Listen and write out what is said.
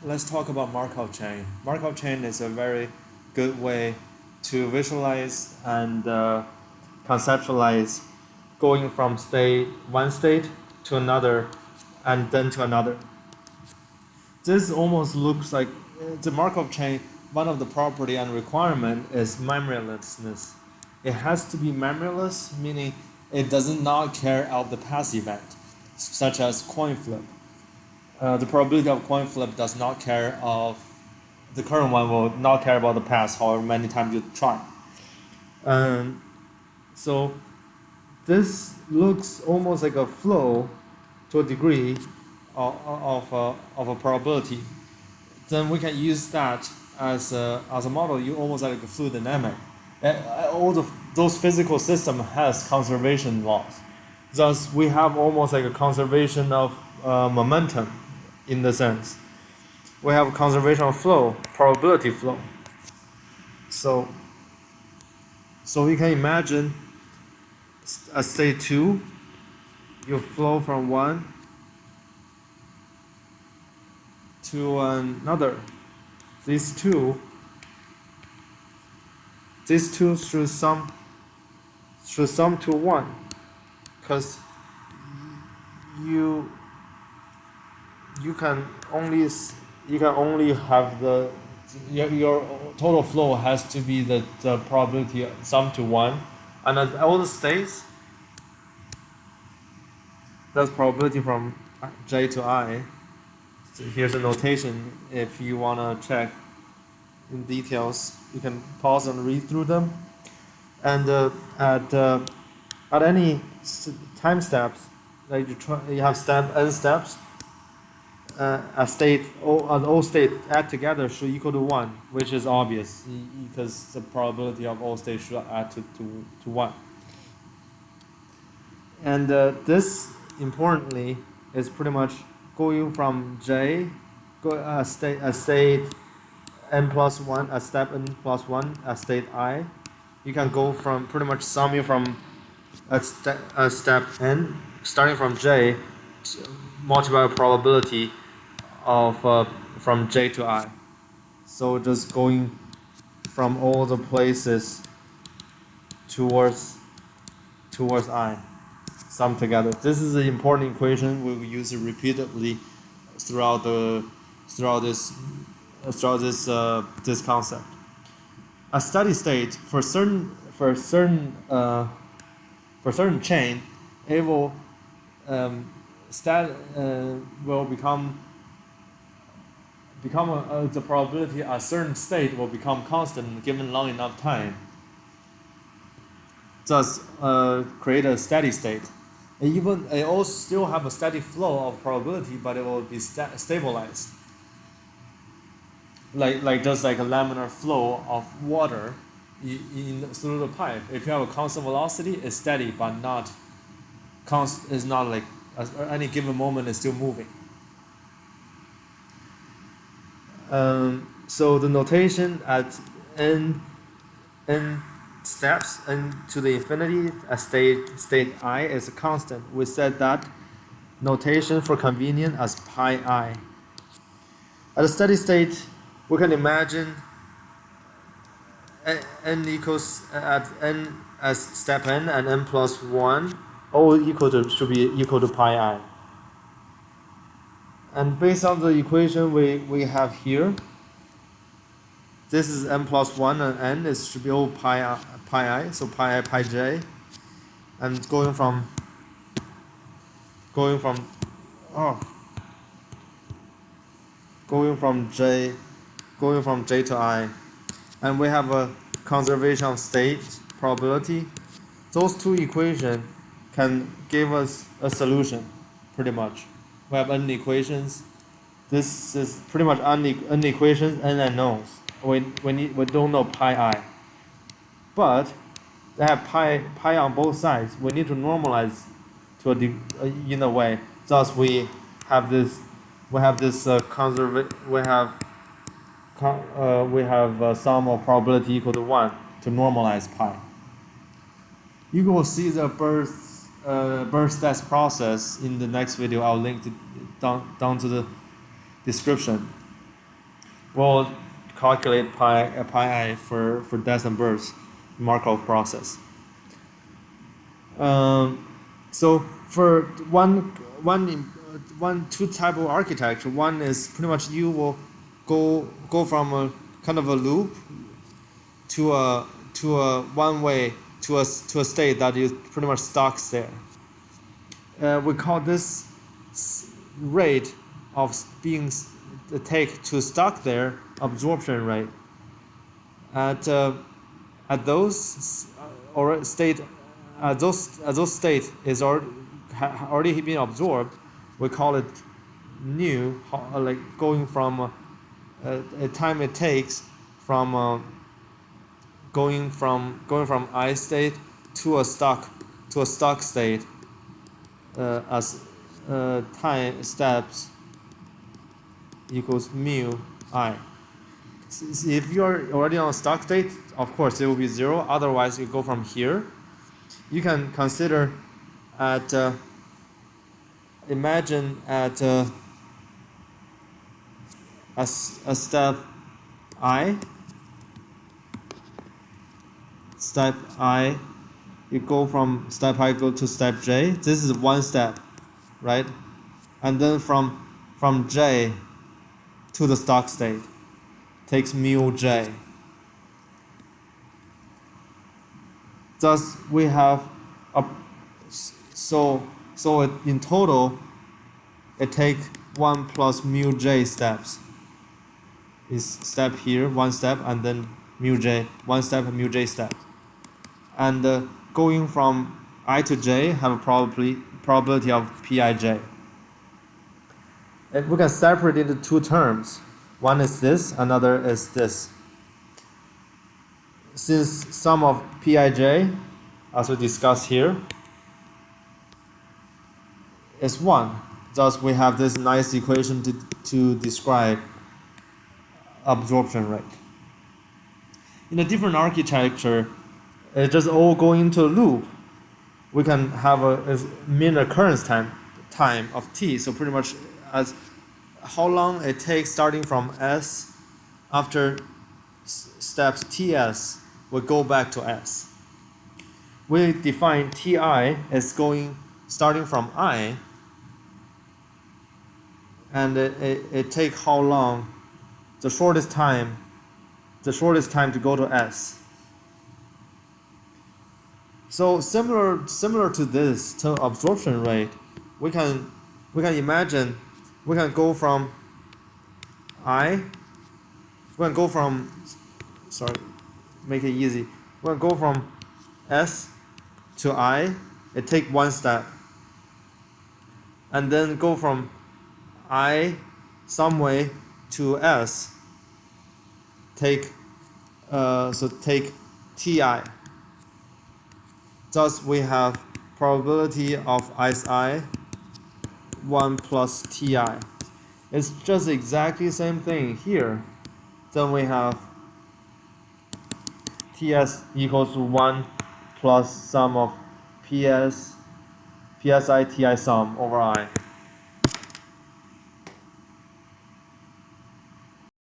let's talk about Markov chain. Markov chain is a very good way to visualize and conceptualize going from one state to another and then to another. This almost looks like the Markov chain. One of the property and requirement is memorylessness. It has to be memoryless, meaning it does not care of the past event, such as coin flip. The probability of coin flip does not care of the current one will not care about the past, however many times you try. So this looks almost like a flow to a degree of a probability. Then we can use that as a model. You almost like a fluid dynamic. Those physical system has conservation laws. Thus, we have almost like a conservation of momentum, in the sense. We have conservation of flow, probability flow. So we can imagine a state 2, you flow from one to another. These two should sum to 1, because you can only have your total flow has to be the probability sum to 1, and at all the states, that's probability from j to I. So here's a notation. If you wanna check in details, you can pause and read through them. And at any time steps, like you have n steps. All state add together should equal to 1, which is obvious because the probability of all states should add to 1. And this, importantly, is pretty much going from J, a state n plus 1, a step n plus 1, a state I. You can go from pretty much summing from a step n, starting from J, multiply probability of from J to I. So just going from all the places towards I, sum together. This is an important equation. We will use it repeatedly throughout this concept. A steady state for certain chain, it will will become the probability a certain state will become constant given long enough time. Thus, create a steady state. It also still have a steady flow of probability, but it will be stabilized. Like just like a laminar flow of water through the pipe. If you have a constant velocity, it's steady, but not constant. It's not like at any given moment it's still moving. So the notation at n steps n to the infinity, a state I is a constant. We said that notation for convenience as pi I. At a steady state, we can imagine n equals at n as step n and n plus 1 all should be equal to pi I. And based on the equation we have here, this is n plus 1 and n is should be all pi I, so pi I pi j, and going from j to I, and we have a conservation of state probability. Those two equations can give us a solution, pretty much. We have n equations. This is pretty much n equations, n unknowns. We don't know pi I, but they have pi on both sides. We need to normalize to in a way. Thus we have this sum of probability equal to 1 to normalize pi. You will see the birth test process in the next video. I'll link it down to the description. we'll calculate pi I for deaths and births, Markov process. So for two type of architecture, one is pretty much you will go from a kind of a loop to a one way to a state that is pretty much stuck there. We call this rate of being take to stuck there absorption rate. At those or state those state is already been absorbed, we call it new, like going from a time it takes from going from I state to a stuck state as time steps equals mu I. If you're already on a stuck state, of course it will be 0. Otherwise, you go from here. You can consider at imagine at a step I. Step I, you go from step I go to step J. This is one step, right? And then from J to the stuck state takes mu J. Thus we have so in total it takes 1 plus mu J steps. Is step here, one step, and then mu J, one step and mu J steps. And going from I to J have a probability of Pij. And we can separate it into two terms. One is this, another is this. Since sum of Pij, as we discussed here, is 1, thus we have this nice equation to describe absorption rate. In a different architecture, it's just all going into a loop. We can have a mean recurrence time of t. So pretty much as how long it takes starting from S after steps Ts, we go back to S. We define Ti as starting from I, and it takes how long, the shortest time to go to S. So similar to this, to absorption rate, we can imagine we can go from make it easy. We can go from S to I, it take one step, and then go from I some way to S, take Ti. Thus we have probability of I 1 plus Ti. It's just exactly the same thing here. Then we have Ts equals 1 plus sum of psi Ti sum over I.